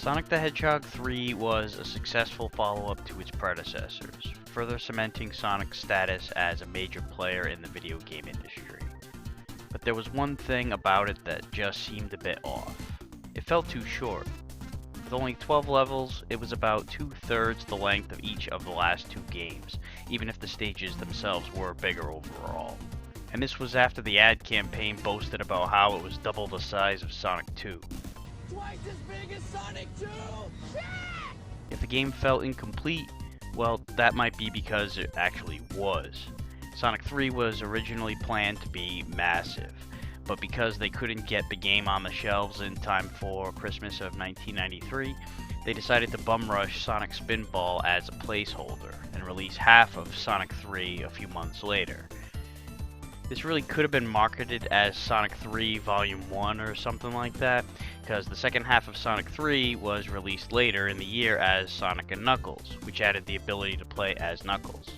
Sonic the Hedgehog 3 was a successful follow-up to its predecessors, further cementing Sonic's status as a major player in the video game industry. But there was one thing about it that just seemed a bit off. It felt too short. With only 12 levels, it was about 2/3 the length of each of the last two games, even if the stages themselves were bigger overall. And this was after the ad campaign boasted about how it was double the size of Sonic 2. Twice as big as Sonic 2! If the game felt incomplete, well, that might be because it actually was. Sonic 3 was originally planned to be massive, but because they couldn't get the game on the shelves in time for Christmas of 1993, they decided to bum rush Sonic Spinball as a placeholder and release half of Sonic 3 a few months later. This really could have been marketed as Sonic 3 Volume 1 or something like that, because the second half of Sonic 3 was released later in the year as Sonic & Knuckles, which added the ability to play as Knuckles.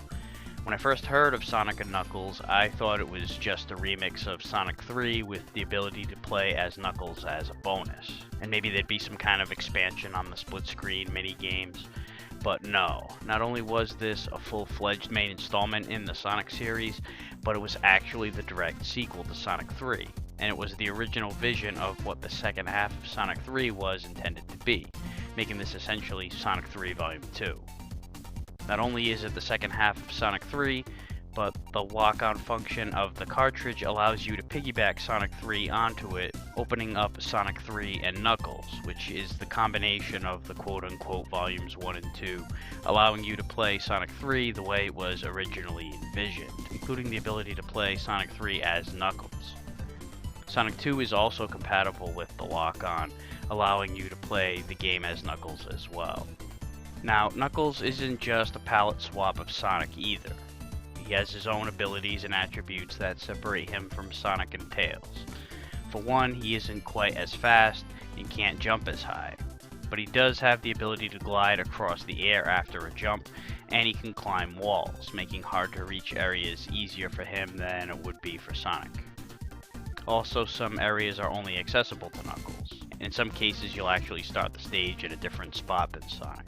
When I first heard of Sonic & Knuckles, I thought it was just a remix of Sonic 3 with the ability to play as Knuckles as a bonus, and maybe there'd be some kind of expansion on the split-screen mini-games. But no, not only was this a full-fledged main installment in the Sonic series, but it was actually the direct sequel to Sonic 3, and it was the original vision of what the second half of Sonic 3 was intended to be, making this essentially Sonic 3 Volume 2. Not only is it the second half of Sonic 3, but the lock-on function of the cartridge allows you to piggyback Sonic 3 onto it, opening up Sonic 3 and Knuckles, which is the combination of the quote-unquote Volumes 1 and 2, allowing you to play Sonic 3 the way it was originally envisioned, including the ability to play Sonic 3 as Knuckles. Sonic 2 is also compatible with the lock-on, allowing you to play the game as Knuckles as well. Now, Knuckles isn't just a palette swap of Sonic either. He has his own abilities and attributes that separate him from Sonic and Tails. For one, he isn't quite as fast and can't jump as high, but he does have the ability to glide across the air after a jump, and he can climb walls, making hard to reach areas easier for him than it would be for Sonic. Also, some areas are only accessible to Knuckles. In some cases, you'll actually start the stage at a different spot than Sonic.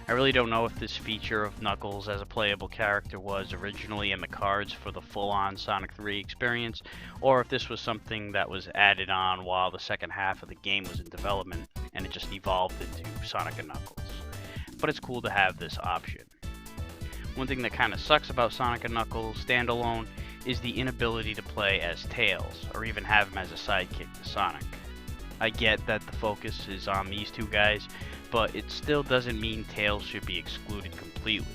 I really don't know if this feature of Knuckles as a playable character was originally in the cards for the full-on Sonic 3 experience, or if this was something that was added on while the second half of the game was in development, and it just evolved into Sonic & Knuckles. But it's cool to have this option. One thing that kinda sucks about Sonic & Knuckles standalone is the inability to play as Tails, or even have him as a sidekick to Sonic. I get that the focus is on these two guys, but it still doesn't mean Tails should be excluded completely.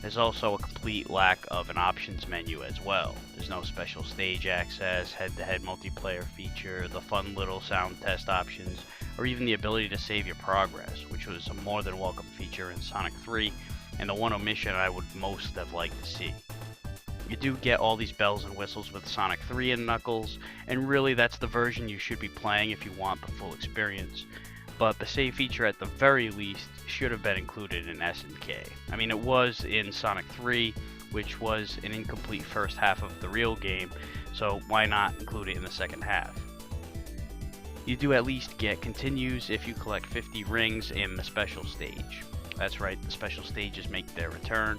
There's also a complete lack of an options menu as well. There's no special stage access, head-to-head multiplayer feature, the fun little sound test options, or even the ability to save your progress, which was a more than welcome feature in Sonic 3, and the one omission I would most have liked to see. You do get all these bells and whistles with Sonic 3 and Knuckles, and really that's the version you should be playing if you want the full experience. But the save feature at the very least should have been included in SNK. I mean, it was in Sonic 3, which was an incomplete first half of the real game, so why not include it in the second half? You do at least get continues if you collect 50 rings in the special stage. That's right, the special stages make their return.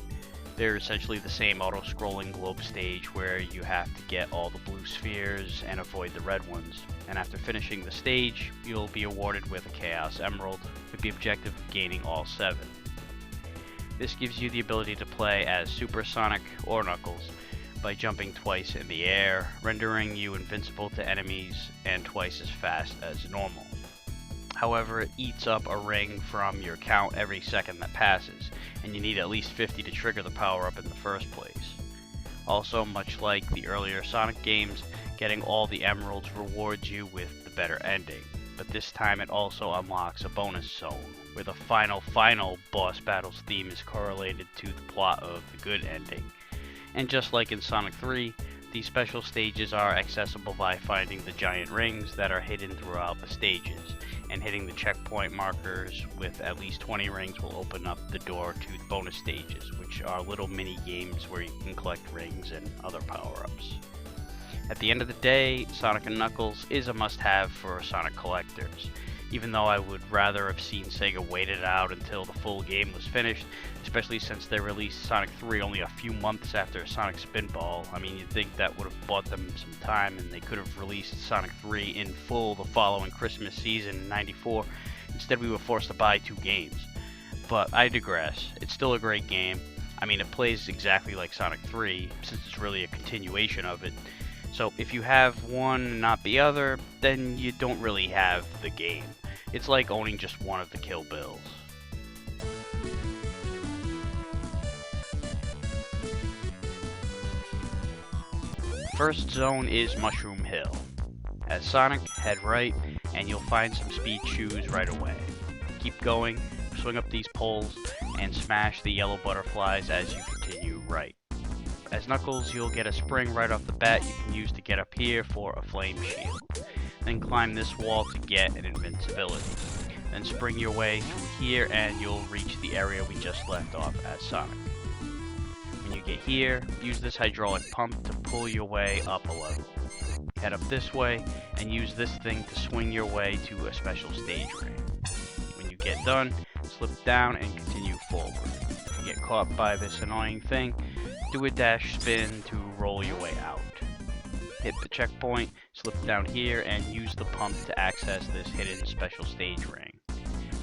They're essentially the same auto-scrolling globe stage where you have to get all the blue spheres and avoid the red ones. And after finishing the stage, you'll be awarded with a Chaos Emerald, with the objective of gaining all 7. This gives you the ability to play as Super Sonic or Knuckles by jumping twice in the air, rendering you invincible to enemies and twice as fast as normal. However, it eats up a ring from your count every second that passes, and you need at least 50 to trigger the power-up in the first place. Also, much like the earlier Sonic games, getting all the emeralds rewards you with the better ending, but this time it also unlocks a bonus zone, where the final boss battle's theme is correlated to the plot of the good ending. And just like in Sonic 3, these special stages are accessible by finding the giant rings that are hidden throughout the stages, and hitting the checkpoint markers with at least 20 rings will open up the door to the bonus stages, which are little mini games where you can collect rings and other power-ups. At the end of the day, Sonic & Knuckles is a must-have for Sonic collectors. even though I would rather have seen Sega wait it out until the full game was finished, especially since they released Sonic 3 only a few months after Sonic Spinball. I mean, you'd think that would have bought them some time and they could have released Sonic 3 in full the following Christmas season in '94. Instead, we were forced to buy 2 games. But I digress. It's still a great game. I mean, it plays exactly like Sonic 3, since it's really a continuation of it. So if you have one and not the other, then you don't really have the game. It's like owning just one of the Kill Bills. First zone is Mushroom Hill. As Sonic, head right, and you'll find some speed shoes right away. Keep going, swing up these poles, and smash the yellow butterflies as you continue right. As Knuckles, you'll get a spring right off the bat you can use to get up here for a flame shield. Then climb this wall to get an invincibility. Then spring your way through here and you'll reach the area we just left off as Sonic. When you get here, use this hydraulic pump to pull your way up a level. Head up this way and use this thing to swing your way to a special stage ring. When you get done, slip down and continue forward. If you get caught by this annoying thing, do a dash spin to roll your way out. Hit the checkpoint, slip down here, and use the pump to access this hidden special stage ring.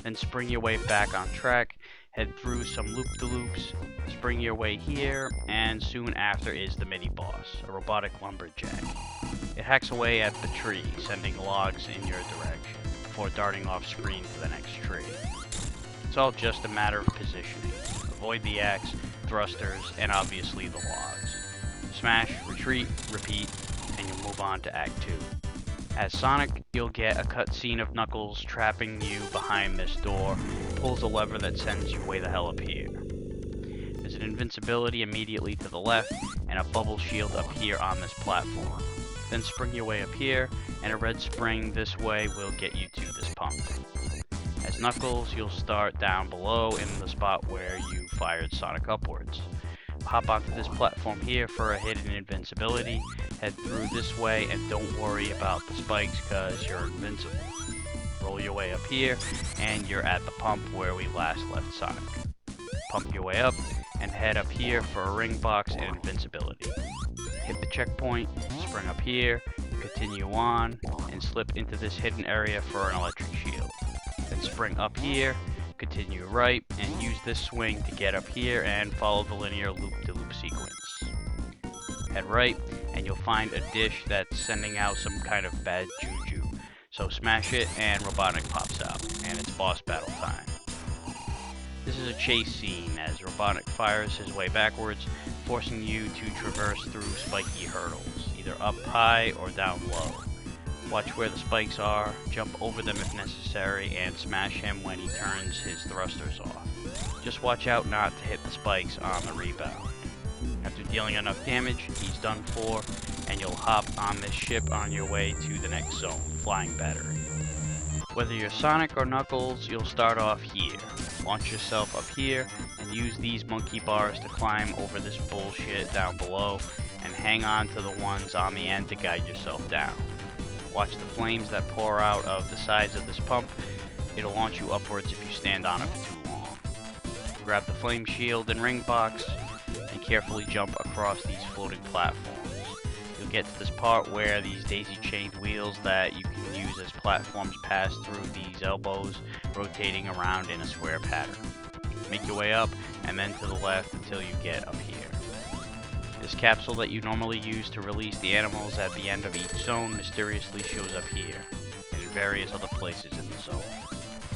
Then spring your way back on track, head through some loop-de-loops, spring your way here, and soon after is the mini-boss, a robotic lumberjack. It hacks away at the tree, sending logs in your direction, before darting off screen to the next tree. It's all just a matter of positioning. Avoid the axe, thrusters, and obviously the logs. Smash, retreat, repeat, and you'll move on to Act 2. As Sonic, you'll get a cutscene of Knuckles trapping you behind this door, pulls a lever that sends you way the hell up here. There's an invincibility immediately to the left, and a bubble shield up here on this platform. Then spring your way up here, and a red spring this way will get you to this pump. As Knuckles, you'll start down below in the spot where you fired Sonic upwards. Hop onto this platform here for a hidden invincibility, head through this way, and don't worry about the spikes because you're invincible. Roll your way up here, and you're at the pump where we last left Sonic. Pump your way up, and head up here for a ring box and invincibility. Hit the checkpoint, spring up here, continue on, and slip into this hidden area for an electric shield. Then spring up here, continue right, and use this swing to get up here and follow the linear loop-de-loop sequence. Head right, and you'll find a dish that's sending out some kind of bad juju. So smash it, and Robotnik pops out, and it's boss battle time. This is a chase scene as Robotnik fires his way backwards, forcing you to traverse through spiky hurdles, either up high or down low. Watch where the spikes are, jump over them if necessary, and smash him when he turns his thrusters off. Just watch out not to hit the spikes on the rebound. After dealing enough damage, he's done for, and you'll hop on this ship on your way to the next zone, Flying Battery. Whether you're Sonic or Knuckles, you'll start off here. Launch yourself up here, and use these monkey bars to climb over this bullshit down below, and hang on to the ones on the end to guide yourself down. Watch the flames that pour out of the sides of this pump. It'll launch you upwards if you stand on it for too long. Grab the flame shield and ring box, and carefully jump across these floating platforms. You'll get to this part where these daisy-chained wheels that you can use as platforms pass through these elbows, rotating around in a square pattern. Make your way up, and then to the left until you get up here. This capsule that you normally use to release the animals at the end of each zone mysteriously shows up here, and in various other places in the zone.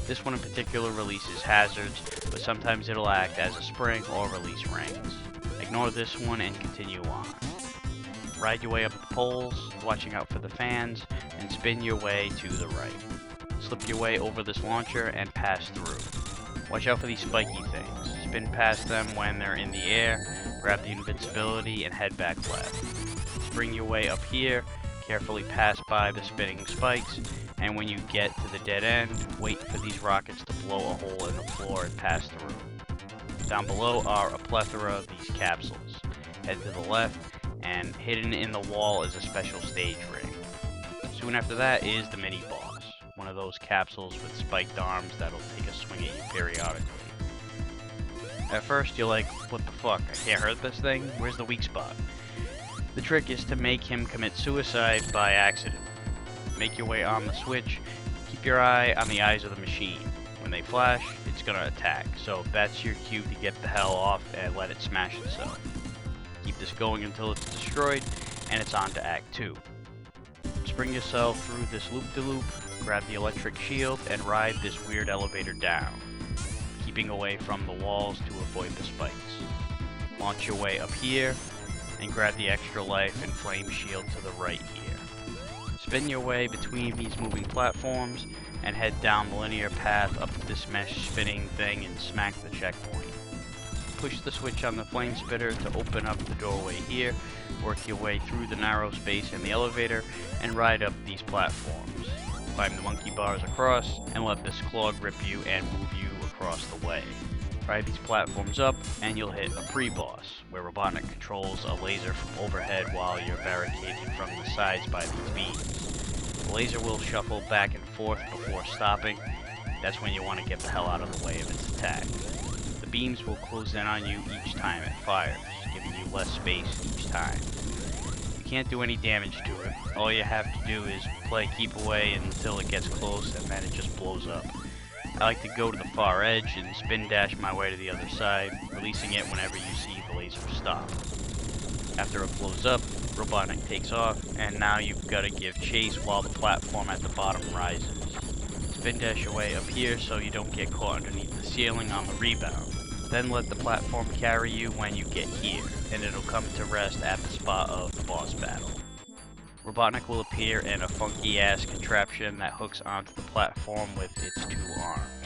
This one in particular releases hazards, but sometimes it'll act as a spring or release rings. Ignore this one and continue on. Ride your way up the poles, watching out for the fans, and spin your way to the right. Slip your way over this launcher and pass through. Watch out for these spiky things. Spin past them when they're in the air, grab the invincibility, and head back left. Spring your way up here, carefully pass by the spinning spikes, and when you get to the dead end, wait for these rockets to blow a hole in the floor and pass through. Down below are a plethora of these capsules. Head to the left, and hidden in the wall is a special stage ring. Soon after that is the mini-boss, one of those capsules with spiked arms that'll take a swing at you periodically. At first you're like, what the fuck, I can't hurt this thing? Where's the weak spot? The trick is to make him commit suicide by accident. Make your way on the switch, keep your eye on the eyes of the machine. When they flash, it's gonna attack, so that's your cue to get the hell off and let it smash itself. Keep this going until it's destroyed, and it's on to Act 2. Spring yourself through this loop-de-loop, grab the electric shield, and ride this weird elevator down, keeping away from the walls to avoid the spikes. Launch your way up here, and grab the extra life and flame shield to the right here. Spin your way between these moving platforms, and head down the linear path up this mesh spinning thing and smack the checkpoint. Push the switch on the flame spitter to open up the doorway here, work your way through the narrow space in the elevator, and ride up these platforms. Climb the monkey bars across, and let this claw grip you and move you across the way. Ride these platforms up, and you'll hit a pre-boss, where Robotnik controls a laser from overhead while you're barricaded from the sides by these beams. The laser will shuffle back and forth before stopping. That's when you want to get the hell out of the way of its attack. The beams will close in on you each time it fires, giving you less space each time. You can't do any damage to it. All you have to do is play keep away until it gets close, and then it just blows up. I like to go to the far edge and spin dash my way to the other side, releasing it whenever you see the laser stop. After it blows up, Robotnik takes off, and now you've got to give chase while the platform at the bottom rises. Spin dash your way up here so you don't get caught underneath the ceiling on the rebound. Then let the platform carry you when you get here, and it'll come to rest at the spot of the boss battle. Robotnik will appear in a funky ass contraption that hooks onto the platform with its two arms.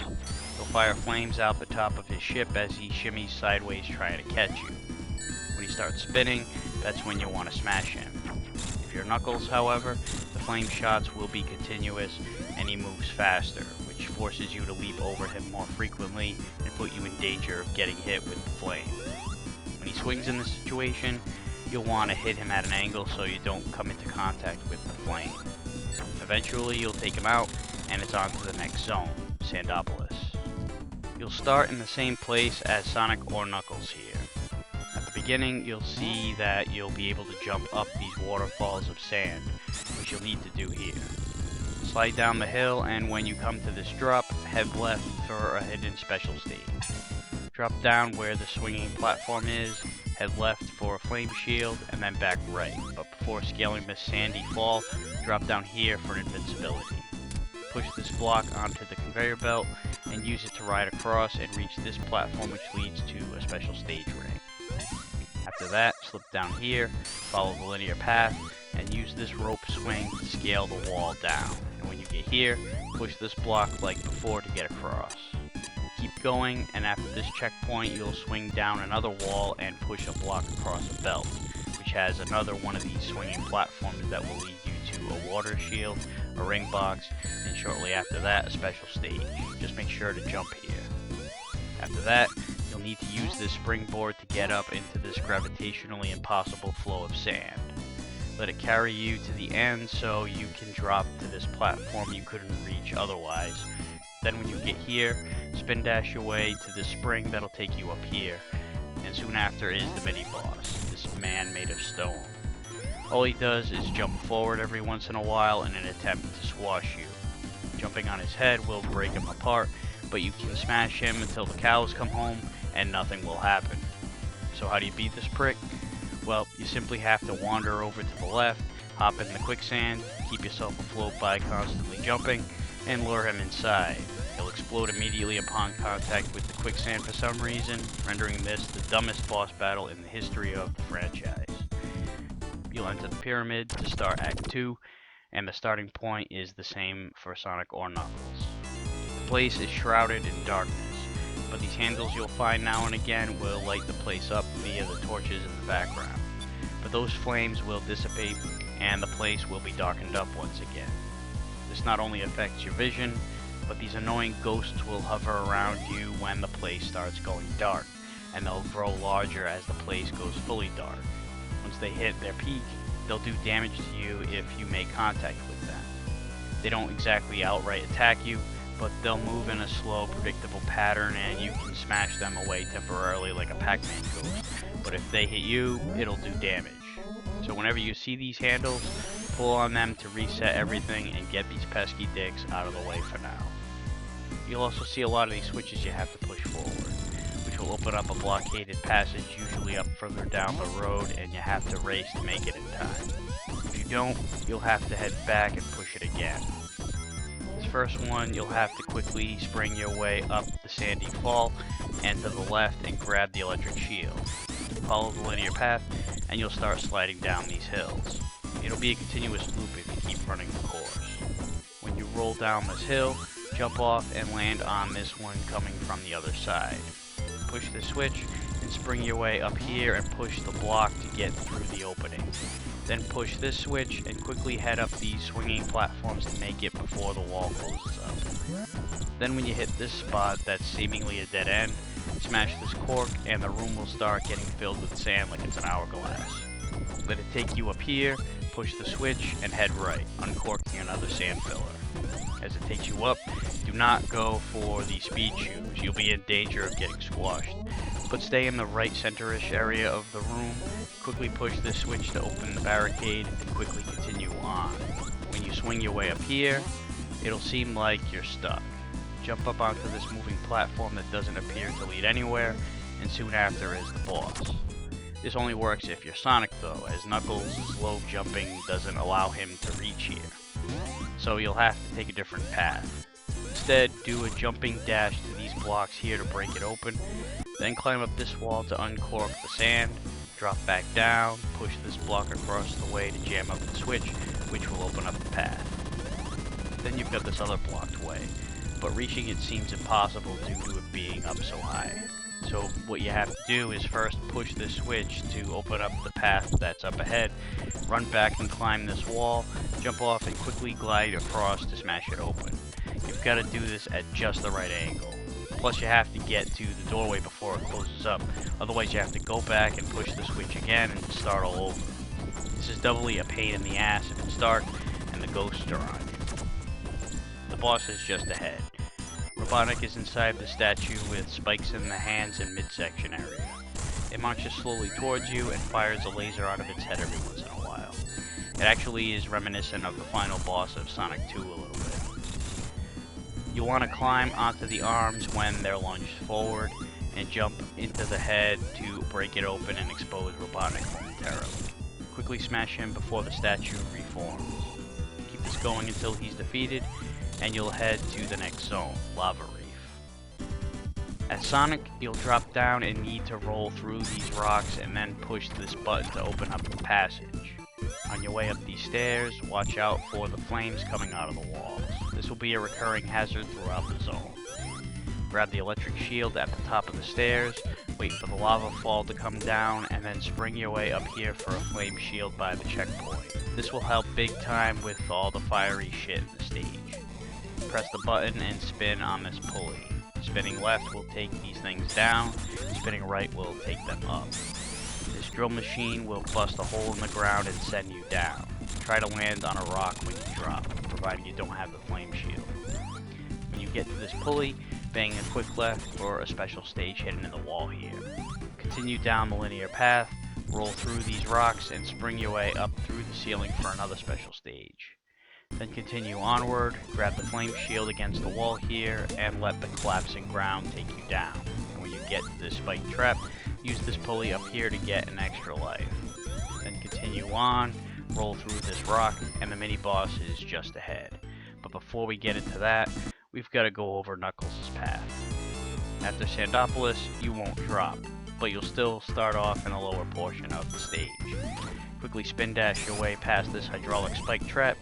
He'll fire flames out the top of his ship as he shimmies sideways trying to catch you. When he starts spinning, that's when you'll want to smash him. If you're Knuckles, however, the flame shots will be continuous and he moves faster, which forces you to leap over him more frequently and put you in danger of getting hit with the flame. When he swings in this situation, you'll want to hit him at an angle so you don't come into contact with the flame. Eventually you'll take him out, and it's on to the next zone, Sandopolis. You'll start in the same place as Sonic or Knuckles here. At the beginning you'll see that you'll be able to jump up these waterfalls of sand, which you'll need to do here. Slide down the hill, and when you come to this drop, head left for a hidden special stage. Drop down where the swinging platform is, head left for a flame shield, and then back right. But before scaling this sandy fall, drop down here for invincibility. Push this block onto the conveyor belt and use it to ride across and reach this platform, which leads to a special stage ring. After that, slip down here, follow the linear path, and use this rope swing to scale the wall down. And when you get here, push this block like before to get across. Keep going, and after this checkpoint you'll swing down another wall and push a block across a belt, which has another one of these swinging platforms that will lead you to a water shield, a ring box, and shortly after that a special stage. Just make sure to jump here. After that, you'll need to use this springboard to get up into this gravitationally impossible flow of sand. Let it carry you to the end so you can drop to this platform you couldn't reach otherwise. Then when you get here, spin dash your way to the spring that'll take you up here, and soon after is the mini-boss, this man made of stone. All he does is jump forward every once in a while in an attempt to squash you. Jumping on his head will break him apart, but you can smash him until the cows come home and nothing will happen. So how do you beat this prick? Well, you simply have to wander over to the left, hop in the quicksand, keep yourself afloat by constantly jumping, and lure him inside. He'll explode immediately upon contact with the quicksand for some reason, rendering this the dumbest boss battle in the history of the franchise. You'll enter the pyramid to start Act 2, and the starting point is the same for Sonic or Knuckles. The place is shrouded in darkness, but these handles you'll find now and again will light the place up via the torches in the background. But those flames will dissipate, and the place will be darkened up once again. This not only affects your vision, but these annoying ghosts will hover around you when the place starts going dark, and they'll grow larger as the place goes fully dark. Once they hit their peak, they'll do damage to you if you make contact with them. They don't exactly outright attack you, but they'll move in a slow, predictable pattern, and you can smash them away temporarily like a Pac-Man ghost. But if they hit you, it'll do damage. So whenever you see these handles, pull on them to reset everything and get these pesky dicks out of the way for now. You'll also see a lot of these switches you have to push forward, which will open up a blockaded passage, usually up further down the road, and you have to race to make it in time. If you don't, you'll have to head back and push it again. This first one, you'll have to quickly spring your way up the sandy fall and to the left and grab the electric shield. Follow the linear path and you'll start sliding down these hills. It'll be a continuous loop if you keep running the course. When you roll down this hill, jump off and land on this one coming from the other side. Push the switch and spring your way up here and push the block to get through the opening. Then push this switch and quickly head up these swinging platforms to make it before the wall closes up. Then when you hit this spot that's seemingly a dead end, smash this cork and the room will start getting filled with sand like it's an hourglass. Let it take you up here, push the switch and head right, uncorking another sand filler. As it takes you up, do not go for the speed shoes, you'll be in danger of getting squashed. But stay in the right center-ish area of the room, quickly push this switch to open the barricade, and quickly continue on. When you swing your way up here, it'll seem like you're stuck. Jump up onto this moving platform that doesn't appear to lead anywhere, and soon after is the boss. This only works if you're Sonic though, as Knuckles' low jumping doesn't allow him to reach here. So you'll have to take a different path. Instead, do a jumping dash to these blocks here to break it open, then climb up this wall to uncork the sand, drop back down, push this block across the way to jam up the switch, which will open up the path. Then you've got this other blocked way, but reaching it seems impossible due to it being up so high. So what you have to do is first push this switch to open up the path that's up ahead, run back and climb this wall, jump off and quickly glide across to smash it open. You've got to do this at just the right angle. Plus you have to get to the doorway before it closes up, otherwise you have to go back and push the switch again and start all over. This is doubly a pain in the ass if it's dark and the ghosts are on you. The boss is just ahead. Robotnik is inside the statue with spikes in the hands and midsection area. It marches slowly towards you and fires a laser out of its head every once in a while. It actually is reminiscent of the final boss of Sonic 2 a little bit. You'll want to climb onto the arms when they're lunged forward and jump into the head to break it open and expose Robotnik momentarily. Quickly smash him before the statue reforms. Keep this going until he's defeated and you'll head to the next zone, Lava Reef. As Sonic, you'll drop down and need to roll through these rocks and then push this button to open up the passage. On your way up these stairs, watch out for the flames coming out of the walls. This will be a recurring hazard throughout the zone. Grab the electric shield at the top of the stairs, wait for the lava fall to come down, and then spring your way up here for a flame shield by the checkpoint. This will help big time with all the fiery shit in the stage. Press the button and spin on this pulley. Spinning left will take these things down, spinning right will take them up. This drill machine will bust a hole in the ground and send you down. Try to land on a rock when you drop, provided you don't have the flame shield. When you get to this pulley, bang a quick left for a special stage hidden in the wall here. Continue down the linear path, roll through these rocks, and spring your way up through the ceiling for another special stage. Then continue onward, grab the flame shield against the wall here, and let the collapsing ground take you down. And when you get to this spike trap, use this pulley up here to get an extra life. Then continue on, roll through this rock, and the mini-boss is just ahead. But before we get into that, we've got to go over Knuckles' path. After Sandopolis, you won't drop, but you'll still start off in the lower portion of the stage. Quickly spin dash your way past this hydraulic spike trap,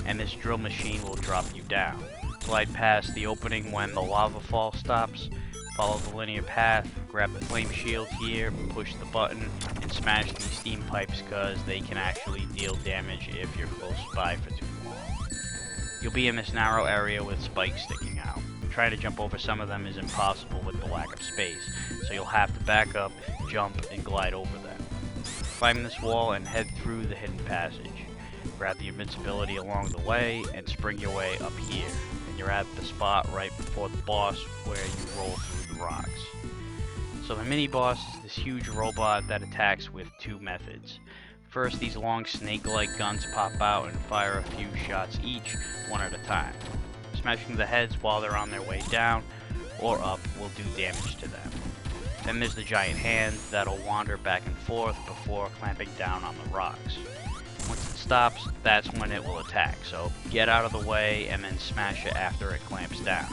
and this drill machine will drop you down. Glide past the opening when the lava fall stops, follow the linear path, grab the flame shield here, push the button, and smash these steam pipes because they can actually deal damage if you're close by for too long. You'll be in this narrow area with spikes sticking out. Trying to jump over some of them is impossible with the lack of space, so you'll have to back up, jump, and glide over them. Climb this wall and head through the hidden passage. Grab the invincibility along the way and spring your way up here. And you're at the spot right before the boss where you roll through the rocks. So the mini boss is this huge robot that attacks with two methods. First, these long snake-like guns pop out and fire a few shots each, one at a time. Smashing the heads while they're on their way down or up will do damage to them. Then there's the giant hand that'll wander back and forth before clamping down on the rocks. Once it stops, that's when it will attack, so get out of the way and then smash it after it clamps down.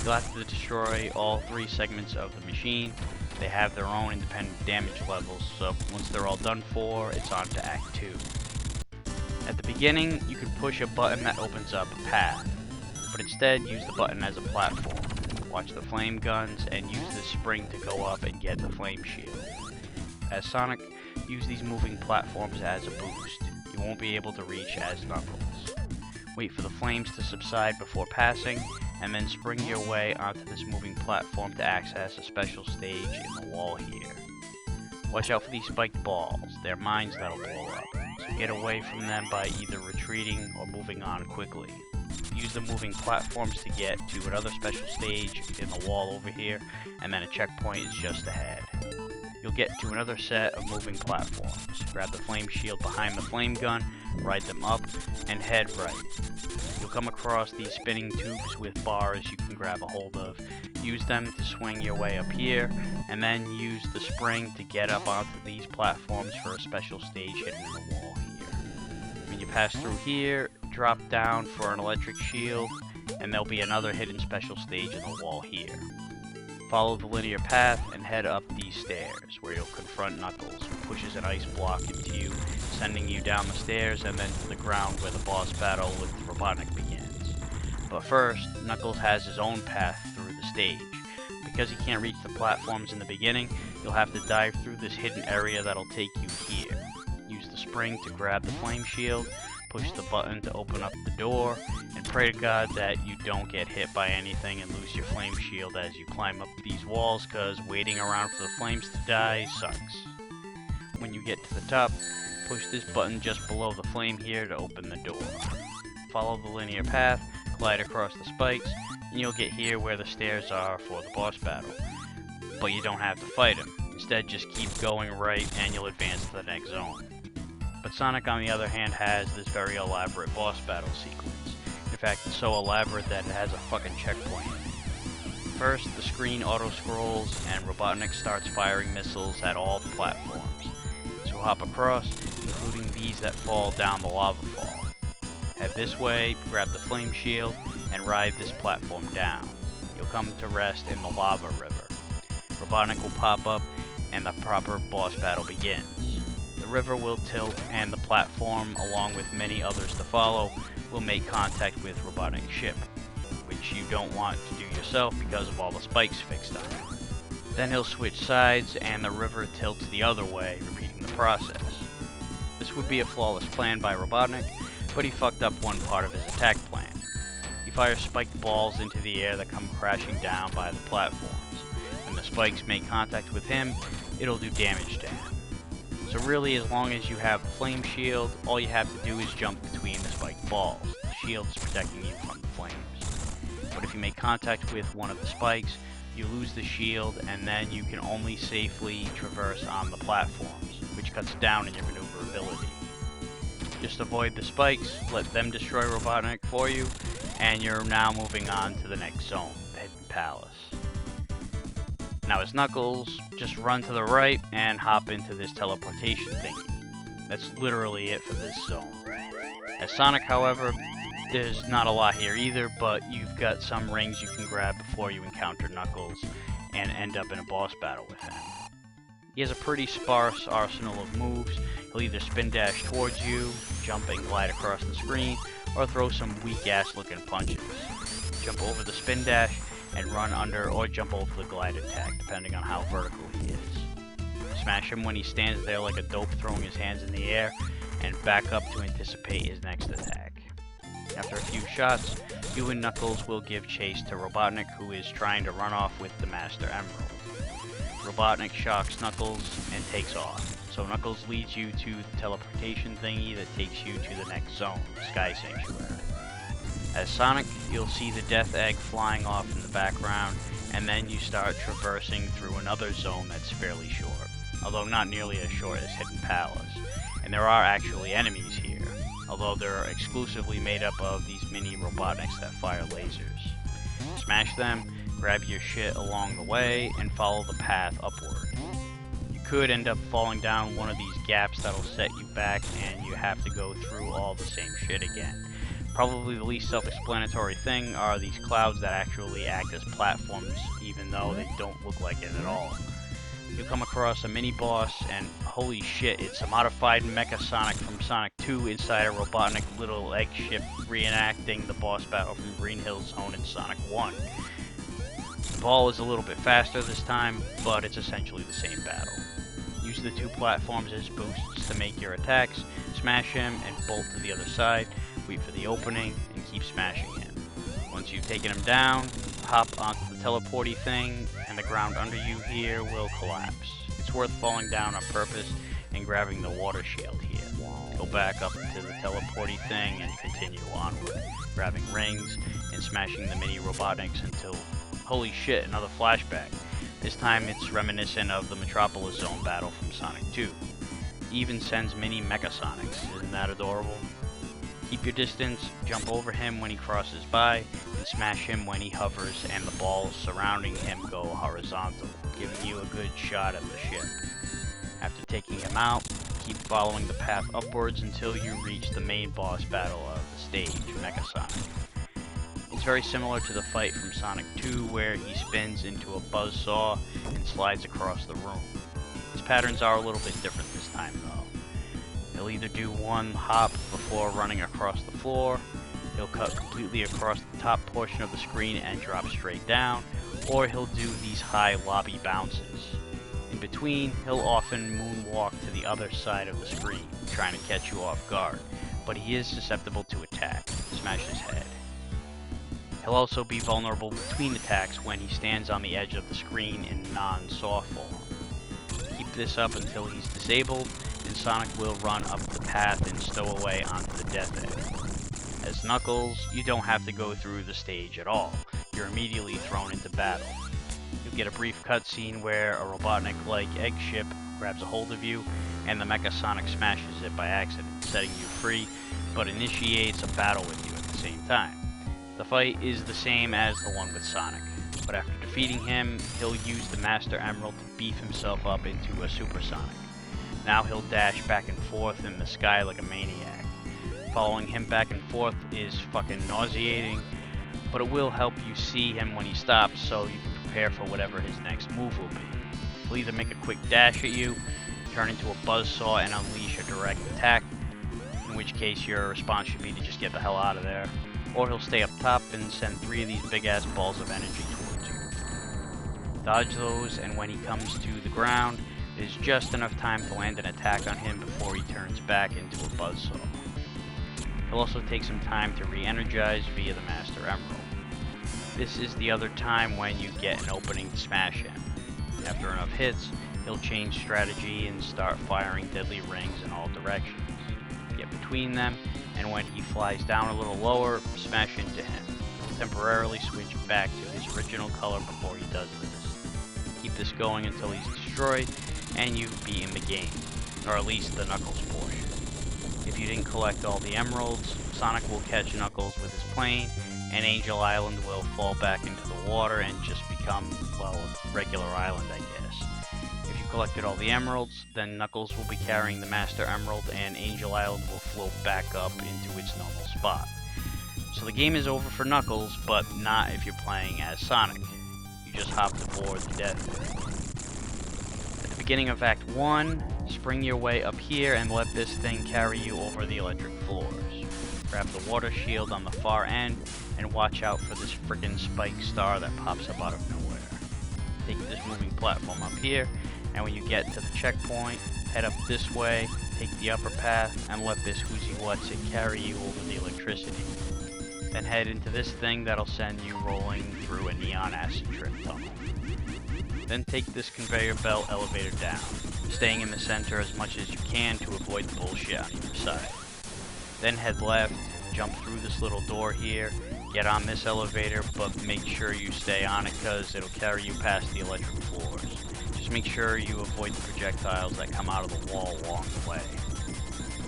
You'll have to destroy all three segments of the machine. They have their own independent damage levels, so once they're all done for, it's on to Act 2. At the beginning, you can push a button that opens up a path, but instead use the button as a platform. Watch the flame guns and use the spring to go up and get the flame shield. As Sonic, use these moving platforms as a boost. You won't be able to reach as Knuckles. Wait for the flames to subside before passing, and then spring your way onto this moving platform to access a special stage in the wall here. Watch out for these spiked balls, they're mines that'll blow up, so get away from them by either retreating or moving on quickly. Use the moving platforms to get to another special stage in the wall over here, and then a checkpoint is just ahead. You'll get to another set of moving platforms. Grab the flame shield behind the flame gun, ride them up, and head right. You'll come across these spinning tubes with bars you can grab a hold of. Use them to swing your way up here, and then use the spring to get up onto these platforms for a special stage hidden in the wall here. When you pass through here, drop down for an electric shield, and there'll be another hidden special stage in the wall here. Follow the linear path and head up these stairs, where you'll confront Knuckles, who pushes an ice block into you, sending you down the stairs and then to the ground where the boss battle with Robotnik begins. But first, Knuckles has his own path through the stage. Because he can't reach the platforms in the beginning, you'll have to dive through this hidden area that'll take you here. Use the spring to grab the flame shield, push the button to open up the door, and pray to God that you don't get hit by anything and lose your flame shield as you climb up these walls, cause waiting around for the flames to die sucks. When you get to the top, push this button just below the flame here to open the door. Follow the linear path, glide across the spikes, and you'll get here where the stairs are for the boss battle. But you don't have to fight him. Instead, just keep going right and you'll advance to the next zone. But Sonic, on the other hand, has this very elaborate boss battle sequence. In fact, it's so elaborate that it has a fucking checkpoint. First, the screen auto-scrolls and Robotnik starts firing missiles at all the platforms. So hop across, including these that fall down the lava fall. Head this way, grab the flame shield, and ride this platform down. You'll come to rest in the lava river. Robotnik will pop up, and the proper boss battle begins. The river will tilt, and the platform, along with many others to follow, will make contact with Robotnik's ship, which you don't want to do yourself because of all the spikes fixed on it. Then he'll switch sides, and the river tilts the other way, repeating the process. This would be a flawless plan by Robotnik, but he fucked up one part of his attack plan. He fires spiked balls into the air that come crashing down by the platforms. When the spikes make contact with him, it'll do damage to him. So really, as long as you have the flame shield, all you have to do is jump between the spiked balls. The shield is protecting you from the flames. But if you make contact with one of the spikes, you lose the shield, and then you can only safely traverse on the platforms, which cuts down on your maneuverability. Just avoid the spikes, let them destroy Robotnik for you, and you're now moving on to the next zone, the Hidden Palace. Now as Knuckles, just run to the right and hop into this teleportation thingy. That's literally it for this zone. As Sonic, however, there's not a lot here either, but you've got some rings you can grab before you encounter Knuckles and end up in a boss battle with him. He has a pretty sparse arsenal of moves. He'll either spin dash towards you, jump and glide across the screen, or throw some weak ass looking punches. Jump over the spin dash and run under or jump over the glide attack, depending on how vertical he is. Smash him when he stands there like a dope throwing his hands in the air, and back up to anticipate his next attack. After a few shots, you and Knuckles will give chase to Robotnik, who is trying to run off with the Master Emerald. Robotnik shocks Knuckles and takes off. So Knuckles leads you to the teleportation thingy that takes you to the next zone, Sky Sanctuary. As Sonic, you'll see the Death Egg flying off in the background, and then you start traversing through another zone that's fairly short, although not nearly as short as Hidden Palace. And there are actually enemies here, although they're exclusively made up of these mini Robotniks that fire lasers. Smash them, grab your shit along the way, and follow the path upward. You could end up falling down one of these gaps that'll set you back, and you have to go through all the same shit again. Probably the least self-explanatory thing are these clouds that actually act as platforms, even though they don't look like it at all. You'll come across a mini-boss, and holy shit, it's a modified Mecha Sonic from Sonic 2 inside a Robotnik little egg ship reenacting the boss battle from Green Hill Zone in Sonic 1. The ball is a little bit faster this time, but it's essentially the same battle. Use the two platforms as boosts to make your attacks, smash him, and bolt to the other side, wait for the opening, and keep smashing him. Once you've taken him down, hop onto the teleporty thing, and the ground under you here will collapse. It's worth falling down on purpose and grabbing the water shield here. Go back up to the teleporty thing and continue onward, grabbing rings and smashing the mini Robotniks until, holy shit, another flashback. This time it's reminiscent of the Metropolis Zone battle from Sonic 2. It even sends mini Mecha Sonics, isn't that adorable? Keep your distance, jump over him when he crosses by, and smash him when he hovers and the balls surrounding him go horizontal, giving you a good shot at the ship. After taking him out, keep following the path upwards until you reach the main boss battle of the stage, Mecha Sonic. It's very similar to the fight from Sonic 2 where he spins into a buzzsaw and slides across the room. His patterns are a little bit different this time though. He'll either do one hop before running across the floor, he'll cut completely across the top portion of the screen and drop straight down, or he'll do these high lobby bounces. In between, he'll often moonwalk to the other side of the screen, trying to catch you off guard, but he is susceptible to attack. Smash his head. He'll also be vulnerable between attacks when he stands on the edge of the screen in non-saw form. Keep this up until he's disabled, and Sonic will run up the path and stow away onto the Death Egg. As Knuckles, you don't have to go through the stage at all. You're immediately thrown into battle. You'll get a brief cutscene where a Robotnik-like egg ship grabs a hold of you, and the Mecha Sonic smashes it by accident, setting you free, but initiates a battle with you at the same time. The fight is the same as the one with Sonic, but after defeating him, he'll use the Master Emerald to beef himself up into a Super Sonic. Now he'll dash back and forth in the sky like a maniac. Following him back and forth is fucking nauseating, but it will help you see him when he stops so you can prepare for whatever his next move will be. He'll either make a quick dash at you, turn into a buzzsaw and unleash a direct attack, in which case your response should be to just get the hell out of there, or he'll stay up top and send 3 of these big ass balls of energy towards you. Dodge those, and when he comes to the ground, there's just enough time to land an attack on him before he turns back into a buzzsaw. He'll also take some time to re-energize via the Master Emerald. This is the other time when you get an opening to smash him. After enough hits, he'll change strategy and start firing deadly rings in all directions. Get between them, and when he flies down a little lower, smash into him. He'll temporarily switch back to his original color before he does this. Keep this going until he's destroyed, and you've beaten the game, or at least the Knuckles portion. If you didn't collect all the emeralds, Sonic will catch Knuckles with his plane, and Angel Island will fall back into the water and just become, well, a regular island, I guess. If you collected all the emeralds, then Knuckles will be carrying the Master Emerald, and Angel Island will float back up into its normal spot. So the game is over for Knuckles, but not if you're playing as Sonic. You just hopped aboard the Death Egg. At the beginning of Act 1, spring your way up here and let this thing carry you over the electric floors. Grab the water shield on the far end and watch out for this frickin' spike star that pops up out of nowhere. Take this moving platform up here, and when you get to the checkpoint, head up this way, take the upper path, and let this whoozy what's it carry you over the electricity. Then head into this thing that'll send you rolling through a neon acid trip tunnel. Then take this conveyor belt elevator down, staying in the center as much as you can to avoid the bullshit on either side. Then head left, jump through this little door here, get on this elevator, but make sure you stay on it because it'll carry you past the electric floors. Just make sure you avoid the projectiles that come out of the wall along the way.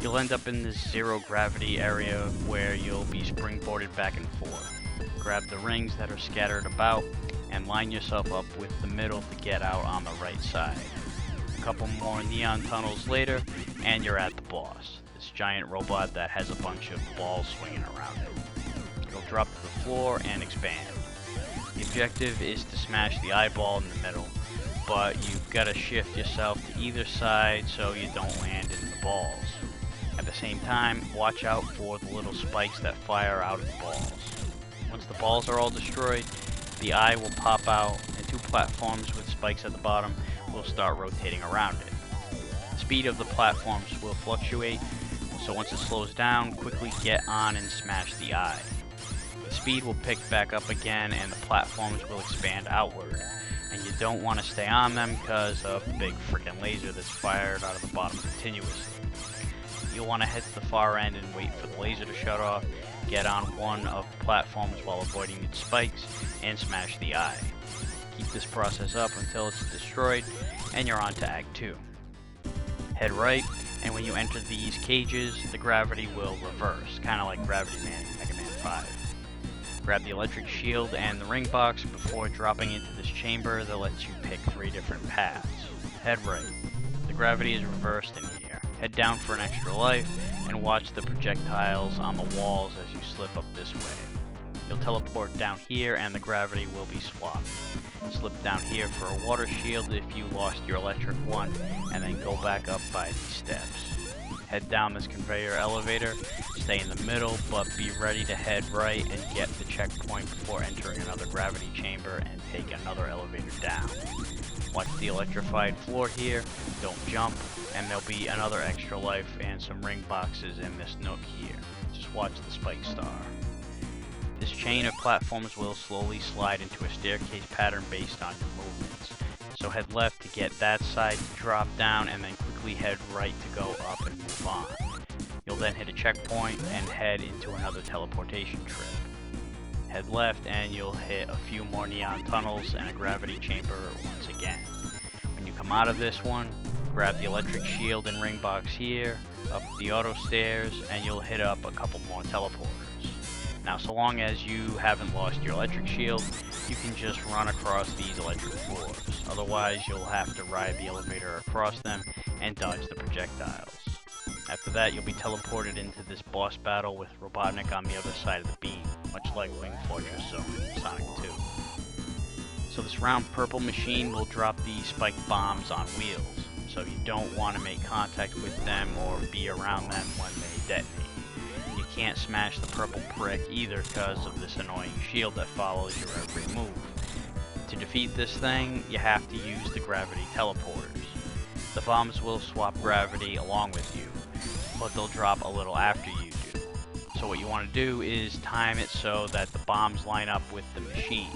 You'll end up in this zero gravity area where you'll be springboarded back and forth. Grab the rings that are scattered about and line yourself up with the middle to get out on the right side. A couple more neon tunnels later and you're at the boss. This giant robot that has a bunch of balls swinging around it. It'll drop to the floor and expand. The objective is to smash the eyeball in the middle, but you've got to shift yourself to either side so you don't land in the balls. At the same time, watch out for the little spikes that fire out of the balls. Once the balls are all destroyed, the eye will pop out and two platforms with spikes at the bottom will start rotating around it. The speed of the platforms will fluctuate, so once it slows down, quickly get on and smash the eye. The speed will pick back up again and the platforms will expand outward. And you don't want to stay on them because of the big freaking laser that's fired out of the bottom continuously. You'll want to head to the far end and wait for the laser to shut off, get on one of the platforms while avoiding its spikes, and smash the eye. Keep this process up until it's destroyed, and you're on to Act 2. Head right, and when you enter these cages, the gravity will reverse, kind of like Gravity Man in Mega Man 5. Grab the electric shield and the ring box before dropping into this chamber that lets you pick 3 different paths. Head right. The gravity is reversed in here. Head down for an extra life and watch the projectiles on the walls as you slip up this way. You'll teleport down here and the gravity will be swapped. Slip down here for a water shield if you lost your electric one, and then go back up by these steps. Head down this conveyor elevator, stay in the middle, but be ready to head right and get the checkpoint before entering another gravity chamber and take another elevator down. Watch the electrified floor here, don't jump, and there'll be another extra life and some ring boxes in this nook here. Just watch the spike star. This chain of platforms will slowly slide into a staircase pattern based on your movements. So head left to get that side to drop down and then quickly head right to go up and move on. You'll then hit a checkpoint and head into another teleportation trip. Head left and you'll hit a few more neon tunnels and a gravity chamber once again. When you come out of this one, grab the electric shield and ring box here, up the auto stairs, and you'll hit up a couple more teleporters. Now, so long as you haven't lost your electric shield, you can just run across these electric floors. Otherwise, you'll have to ride the elevator across them and dodge the projectiles. After that, you'll be teleported into this boss battle with Robotnik on the other side of the beam, much like Wing Fortress Zone in Sonic 2. So this round purple machine will drop these spiked bombs on wheels, so you don't want to make contact with them or be around them when they detonate. You can't smash the purple prick either because of this annoying shield that follows your every move. To defeat this thing, you have to use the gravity teleporters. The bombs will swap gravity along with you, but they'll drop a little after you do. So what you want to do is time it so that the bombs line up with the machine.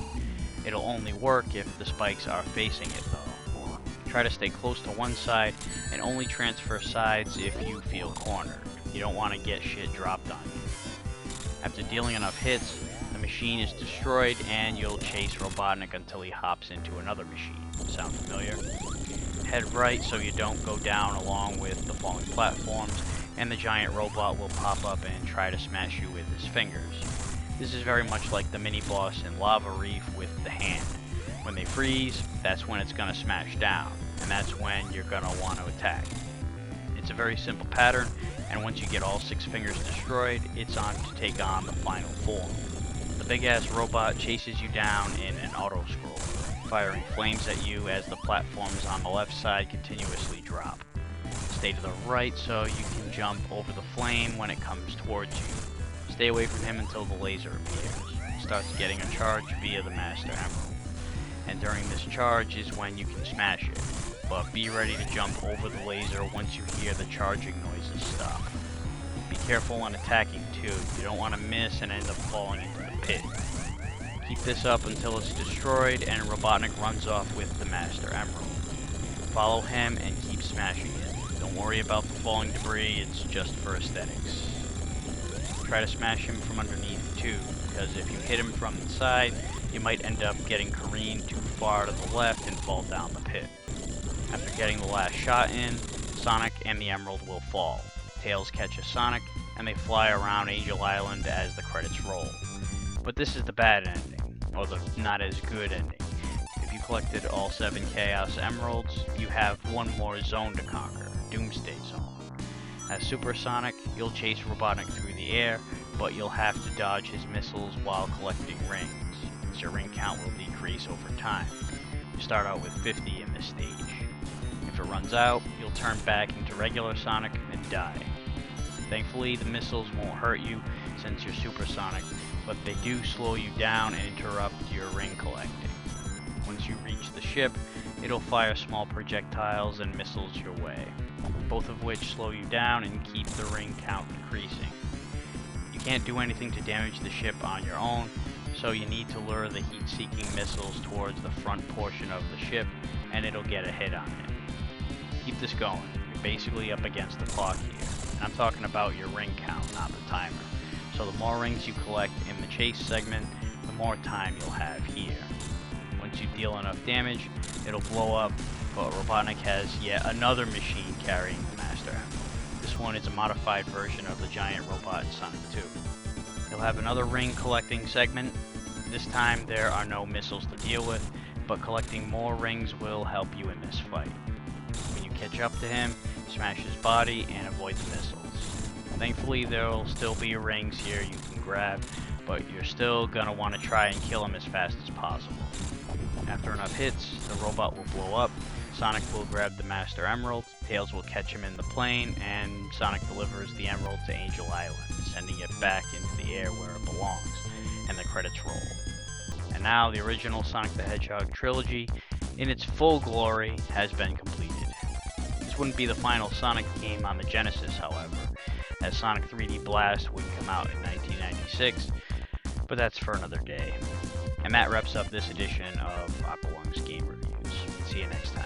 It'll only work if the spikes are facing it though. Try to stay close to one side and only transfer sides if you feel cornered. You don't want to get shit dropped on you. After dealing enough hits, the machine is destroyed and you'll chase Robotnik until he hops into another machine. Sound familiar? Head right so you don't go down along with the falling platforms, and the giant robot will pop up and try to smash you with his fingers. This is very much like the mini-boss in Lava Reef with the hand. When they freeze, that's when it's going to smash down, and that's when you're going to want to attack. It's a very simple pattern, and once you get all 6 fingers destroyed, it's on to take on the final form. The big-ass robot chases you down in an auto-scroll, firing flames at you as the platforms on the left side continuously drop. Stay to the right so you can jump over the flame when it comes towards you. Stay away from him until the laser appears. It starts getting a charge via the Master Emerald. And during this charge is when you can smash it. But be ready to jump over the laser once you hear the charging noises stop. Be careful when attacking too. You don't want to miss and end up falling into the pit. Keep this up until it's destroyed and Robotnik runs off with the Master Emerald. Follow him and keep smashing it. Don't worry about the falling debris, it's just for aesthetics. Try to smash him from underneath too, because if you hit him from the side, you might end up getting careened too far to the left and fall down the pit. After getting the last shot in, Sonic and the Emerald will fall. Tails catches Sonic, and they fly around Angel Island as the credits roll. But this is the bad ending, or the not as good ending. If you collected all 7 Chaos Emeralds, you have one more zone to conquer, Doomsday Zone. As Super Sonic, you'll chase Robotnik through the air, but you'll have to dodge his missiles while collecting rings, as your ring count will decrease over time. You start out with 50 in this stage. If it runs out, you'll turn back into regular Sonic and die. Thankfully, the missiles won't hurt you since you're Super Sonic, but they do slow you down and interrupt your ring collecting. Once you reach the ship, it'll fire small projectiles and missiles your way, both of which slow you down and keep the ring count decreasing. You can't do anything to damage the ship on your own, so you need to lure the heat-seeking missiles towards the front portion of the ship, and it'll get a hit on it. Keep this going. You're basically up against the clock here, and I'm talking about your ring count, not the timer. So the more rings you collect in the chase segment, the more time you'll have here. Once you deal enough damage, it'll blow up, but Robotnik has yet another machine carrying the Master Emerald. This one is a modified version of the giant robot in Sonic 2. You'll have another ring collecting segment. This time there are no missiles to deal with, but collecting more rings will help you in this fight. When you catch up to him, smash his body and avoid the missiles. Thankfully, there'll still be rings here you can grab, but you're still gonna want to try and kill him as fast as possible. After enough hits, the robot will blow up, Sonic will grab the Master Emerald, Tails will catch him in the plane, and Sonic delivers the Emerald to Angel Island, sending it back into the air where it belongs, and the credits roll. And now the original Sonic the Hedgehog trilogy, in its full glory, has been completed. This wouldn't be the final Sonic game on the Genesis, however, as Sonic 3D Blast would come out in 1996, but that's for another day. And that wraps up this edition of Aqualung's Game Reviews. See you next time.